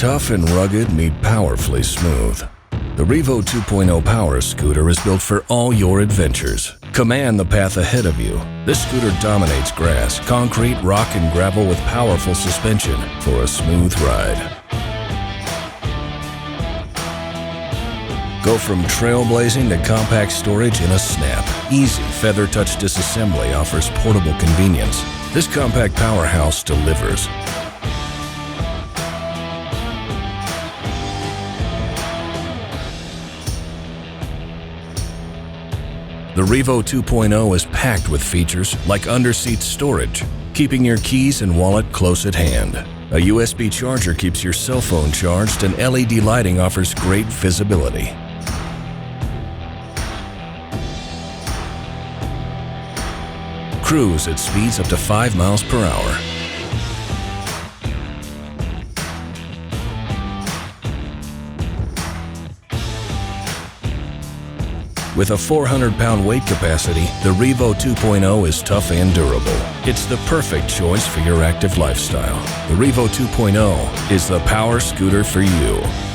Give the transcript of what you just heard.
Tough and rugged meet powerfully smooth. The Revo 2.0 power scooter is built for all your adventures. Command the path ahead of you. This scooter dominates grass, concrete, rock, and gravel with powerful suspension for a smooth ride. Go from trailblazing to compact storage in a snap. Easy Feather Touch disassembly offers portable convenience. This compact powerhouse delivers. The Revo 2.0 is packed with features like underseat storage, keeping your keys and wallet close at hand. A USB charger keeps your cell phone charged, and LED lighting offers great visibility. Cruise at speeds up to 5 miles per hour. With a 400-pound weight capacity, the Revo 2.0 is tough and durable. It's the perfect choice for your active lifestyle. The Revo 2.0 is the power scooter for you.